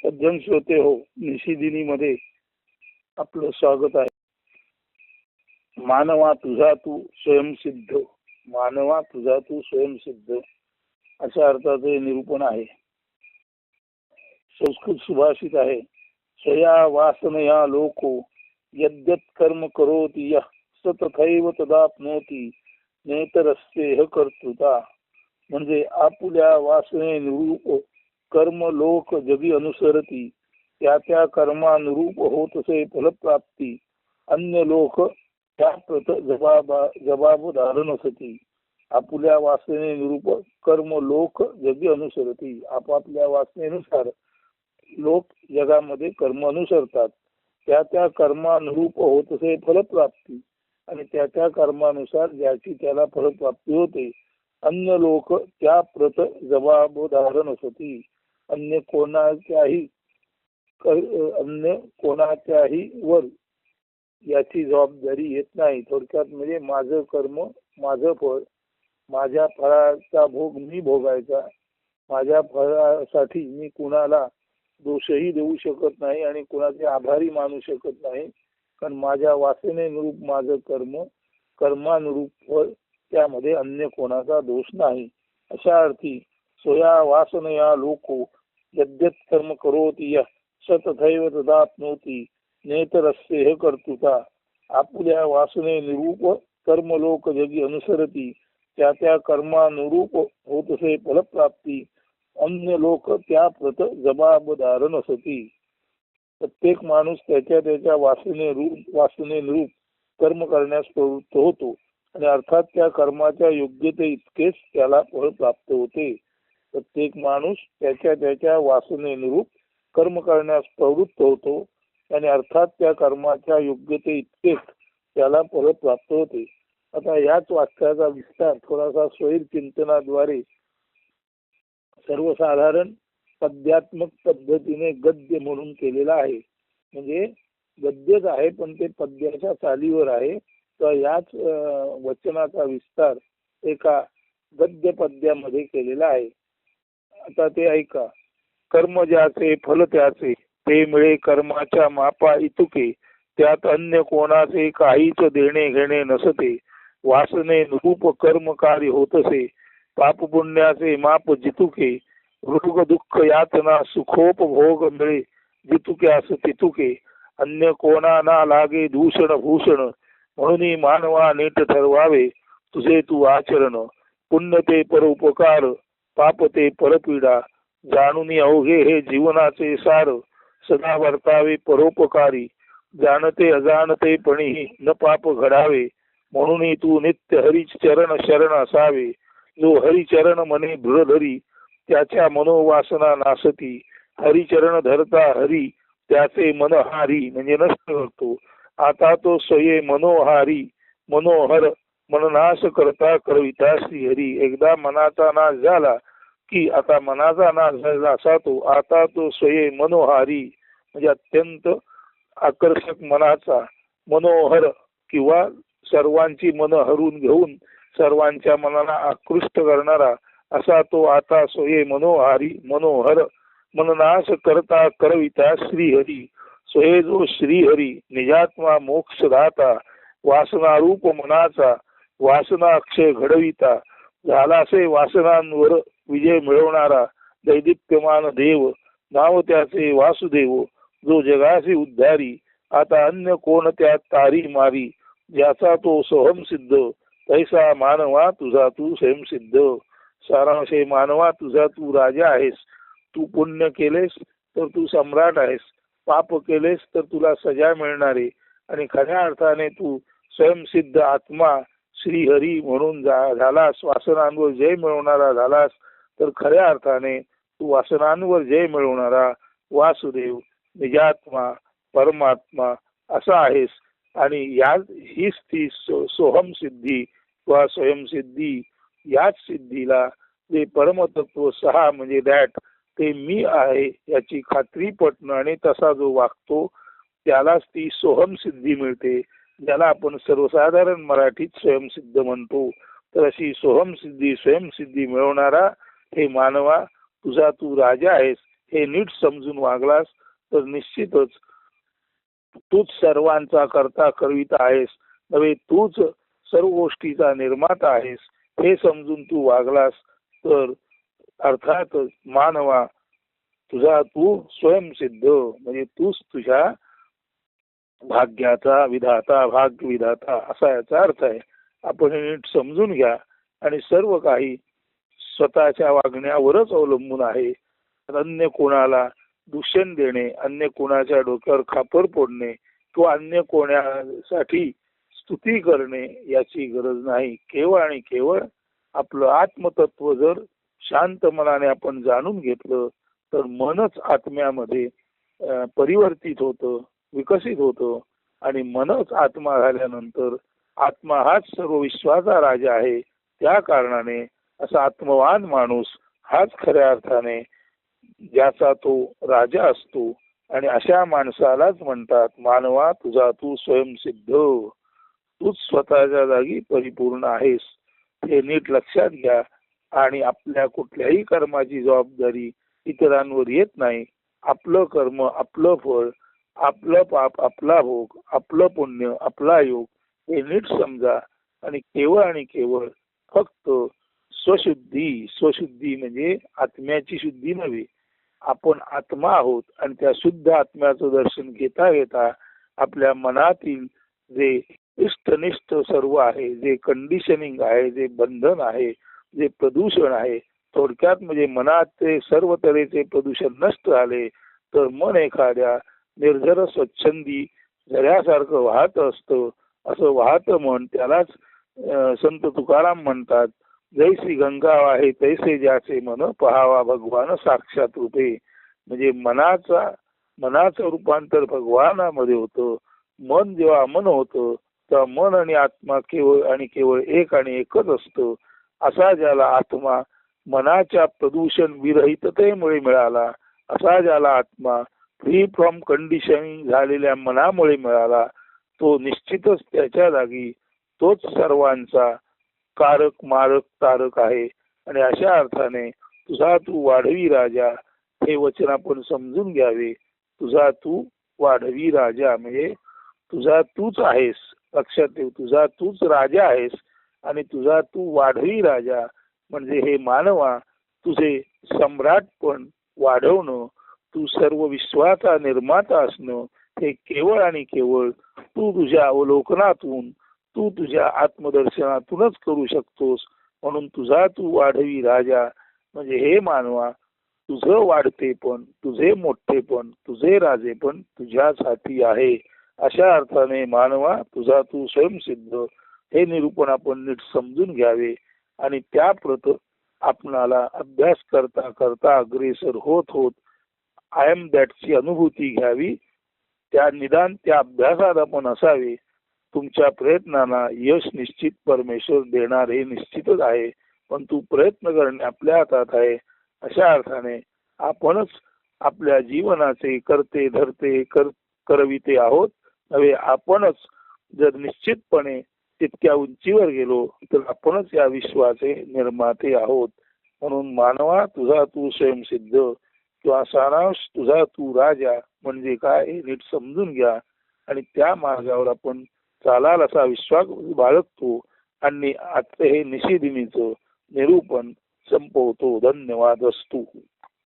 सज्जन श्रोते हो, निशिदिनी मध्ये आपलं स्वागत आहे. मानवा तुझा तू स्वयंसिद्ध, मानवा तुझा तू स्वयंसिद्ध अशा अर्थाचे निरूपण आहे. संस्कृत सुभाषित आहे, स्वया वासनया लोको यद्यत कर्म करोति यः स तथैव तदाप्नोति नेतरस्येह कर्तृता. म्हणजे आपुल्या वासने निरूप कर्म लोक जगी अनुसरती, त्या त्या कर्मानुरूप होतसे फलप्राप्ती. अन्य लोक त्या प्रत जबाबदार नसती. आपुल्या वासने निरूप कर्म लोक जगी अनुसरती. आपापल्या वासनेनुसार लोक जगामध्ये कर्म अनुसरतात. त्या त्या कर्मानुरूप होतसे फलप्राप्ती, आणि त्या त्या कर्मानुसार ज्याची त्याला फलप्राप्ती होते. अन्य लोक त्या प्रत जबाबदार नसती. अन्य कोणाच्याही वर याची जबाबदारी येत नाही. थोडक्यात म्हणजे माझं कर्म माझं फळ, माझ्या फळाचा भोग मी भोगायचा. माझ्या फळासाठी मी कुणाला दोषही देऊ शकत नाही आणि कुणाचे आभारी मानू शकत नाही. कारण माझ्या वासनेनुरूप माझं कर्मानुरूप फळ, त्यामध्ये अन्य कोणाचा दोष नाही. अशा अर्थी स्वया वासनया लोको यद्यत कर्म करोति यः स तथैव तदाप्नोति नेतरस्येह कर्तृता. आपुल्या वासने निरूप कर्म लोक जगी अनुसरती, त्या त्या कर्मानुरूप होतसे फलप्राप्ती. अन्य लोक त्या प्रत जबाबदार नसती. प्रत्येक माणूस त्याच्या त्याच्या वासनेनुरूप कर्म करण्यास प्रवृत्त होतो, आणि अर्थात त्या कर्माच्या योग्यते इतकेच त्याला फळ प्राप्त होते. प्रत्येक माणूस त्याच्या त्याच्या वासनेनुरूप कर्म करण्यास प्रवृत्त होतो, आणि अर्थात त्या कर्माच्या योग्यते इतकेच त्याला फळ प्राप्त होते. आता याच वाक्याचा विस्तार थोडासा स्वैर चिंतनाद्वारे सर्वसाधारण पद्यात्मक पद्धतीने गद्य म्हणून केलेला आहे. म्हणजे गद्यच आहे पण ते पद्याच्या चालीवर आहे. तर याच वचनाचा विस्तार एका गद्य पद्यामध्ये केलेला आहे. आता ते ऐका. कर्म ज्याचे फल त्याचे, ते मिळे कर्माच्या मापा इतुके. त्यात अन्य कोणाचे काहीच देणे घेणे नसते. वासने रूप कर्म कार्य होतसे, पाप पुण्याचे माप जितुके. रोग दुःख यातना सुखोपभोग मिळे, जितुक्यास तितुके. अन्य कोणा ना लागे दूषण भूषण, म्हणून मानवा नीट ठरवावे तुझे तू आचरण. पुण्य ते परोपकार, पाप ते परपीडा. जाणून अवघे हे जीवनाचे सार, सदा वर्तावे परोपकारी. जाणते अजाणतेपणी न पाप घडावे, म्हणून तू नित्य हरिचरण शरण असावे. जो हरिचरण मने दृढ धरी, त्याच्या मनोवासना नासती. हरिचरण धरता हरी, त्याचे मनहारी म्हणजे नष्ट करतो. आता तो स्वये मनोहारी, मनोहर मननाश करता करविता श्रीहरी. एकदा मनाचा नाश झाला की आता मनाचा नाश झाला असा तो. आता तो स्वये मनोहारी म्हणजे अत्यंत आकर्षक मनाचा, मनोहर किंवा सर्वांची मन हरून घेऊन सर्वांच्या मनाला आकृष्ट करणारा असा तो आता स्वये मनोहारी, मनोहर मननाश करता करविता श्रीहरी. स्वये जो श्रीहरी निजात्मा मोक्षदाता, वासनारूप मनाचा वासना अक्षय घडविता. झालासे वासनांवर विजय मिळवणारा दैदिप्यमान देव, नाव त्याचे वासुदेव. जो जगासी उद्धारी, आता अन्य कोण त्या तारी मारी. ज्याचा तो सोहम सिद्ध, तैसा मानवा तुझा तू स्वयंसिद्ध. सारांश हे, मानवा तुझा तू राजा आहेस. तू पुण्य केलेस तर तू सम्राट आहेस, पाप केलेस तर तुला सजा मिळणारे, आणि खऱ्या अर्थाने तू स्वयंसिद्ध आत्मा श्रीहरी म्हणून झालास. वासनांवर जय मिळवणारा झालास तर खऱ्या अर्थाने तू वासनांवर जय मिळवणारा वासुदेव निजात्मा परमात्मा असा आहेस. आणि हीच ती सोहम सिद्धी किंवा स्वयंसिद्धी. याच सिद्धीला जे परमतत्व सहा म्हणजे दॅट ते मी आहे याची खात्री पटणं आणि तसा जो वागतो त्यालाच ती सोहम सिद्धी मिळते, ज्याला आपण सर्वसाधारण मराठीत स्वयंसिद्ध म्हणतो. तर अशी सोहम सिद्धी स्वयंसिद्धी मिळवणारा हे मानवा तुझा तू राजा आहेस. हे नीट समजून वागलास तर निश्चितच तूच सर्वांचा करता करविता आहेस, नव्हे तूच सर्व गोष्टीचा निर्माता आहेस हे समजून तू वागलास तर अर्थातच मानवा तुझा तू स्वयंसिद्ध म्हणजे तूच तुझ्या भाग्याचा विधाता भाग्य विधाता असा याचा अर्थ आहे. आपण हे नीट समजून घ्या आणि सर्व काही स्वतःच्या वागण्यावरच अवलंबून आहे. अन्य कोणाला दूषण देणे, अन्य कोणाच्या डोक्यावर खापर फोडणे किंवा अन्य कोणासाठी स्तुती करणे याची गरज नाही. केवळ आणि केवळ आपलं आत्मतत्व जर शांत मनाने आपण जाणून घेतलं तर मनच आत्म्यामध्ये परिवर्तित होतं, विकसित होतं आणि मनच आत्मा झाल्यानंतर आत्मा हाच सर्व विश्वाचा राजा आहे. त्या कारणाने असा आत्मवान माणूस हाच खऱ्या अर्थाने ज्याचा तो राजा असतो आणि अशा माणसालाच म्हणतात मानवा तुझा तू स्वयंसिद्ध, तूच स्वतःच्या जागी परिपूर्ण आहेस. हे नीट लक्षात घ्या आणि आपल्या कुठल्याही कर्माची जबाबदारी इतरांवर येत नाही. आपलं कर्म आपलं फळ, आपलं पाप आपला भोग, आपलं पुण्य आपला योग हे नीट समजा आणि केवळ फक्त स्वशुद्धी म्हणजे आत्म्याची शुद्धी नव्हे, आपण आत्मा आहोत आणि त्या शुद्ध आत्म्याचं दर्शन घेता घेता आपल्या मनातील जे इष्टनिष्ठ सर्व आहे, जे कंडिशनिंग आहे, जे बंधन आहे, जे प्रदूषण आहे, थोडक्यात म्हणजे मनाचे सर्व तऱ्हेचे प्रदूषण नष्ट झाले तर मन एखाद्या निर्झर स्वच्छंदी झऱ्यासारखं वाहत असतं. असं वाहत मन त्यालाच संत तुकाराम म्हणतात जैसी गंगा आहे तैसे ज्याचे मन पहावा भगवान साक्षात रूपे. म्हणजे मनाचं रूपांतर भगवानामध्ये होतं. मन जेव्हा मन होतं तेव्हा मन आणि आत्मा केवळ एक आणि एकच असतं. असा ज्याला आत्मा मनाच्या प्रदूषण विरहिततेमुळे मिळाला, असा ज्याला आत्मा फ्री फ्रॉम कंडिशनिंग झालेल्या मनामुळे मिळाला, तो निश्चितच त्याच्या जागी तोच सर्वांचा कारक मारक तारक आहे. आणि अशा अर्थाने तुझा तू वाढवी राजा हे वचन आपण समजून घ्यावे. तुझा तू वाढवी राजा म्हणजे तुझा तूच आहेस. लक्षात ठेव, तुझा तूच राजा आहेस आणि तुझा तू वाढवी राजा म्हणजे हे मानवा तुझे सम्राट पण वाढवणं, तू सर्व विश्वाचा निर्माता असणं हे केवळ आणि केवळ तू तुझ्या अवलोकनातून, तू तुझ्या आत्मदर्शनातूनच करू शकतोस. म्हणून तुझा तू वाढवी राजा म्हणजे हे मानवा तुझं वाढते पण, तुझे मोठे पण, तुझे राजे पण तुझ्याच हाती आहे. अशा अर्थाने मानवा तुझा तू स्वयंसिद्ध हे निरूपण आपण नीट समजून घ्यावे आणि त्याप्रत आपणाला अभ्यास करता करता अग्रेसर होत होत आय एम दॅटची अनुभूती घ्यावी. त्या निदान त्या अभ्यासात आपण असावे. तुमच्या प्रयत्नांना यश निश्चित परमेश्वर देणार हे निश्चितच आहे, पण तू प्रयत्न करणे आपल्या हातात आहे. अशा अर्थाने आपणच आपल्या जीवनाचे करते धरते करविते आहोत. नव्हे आपणच जर निश्चितपणे तितक्या उंचीवर गेलो तर आपणच या विश्वाचे निर्माते आहोत. म्हणून मानवा तुझा तू स्वयंसिद्ध किंवा सारांश तुझा तू राजा म्हणजे काय हे नीट समजून घ्या आणि त्या मार्गावर आपण चालाल असा विश्वास बाळगतो आणि आजचे हे निषेधिनीचं निरूपण संपवतो. धन्यवाद असतो.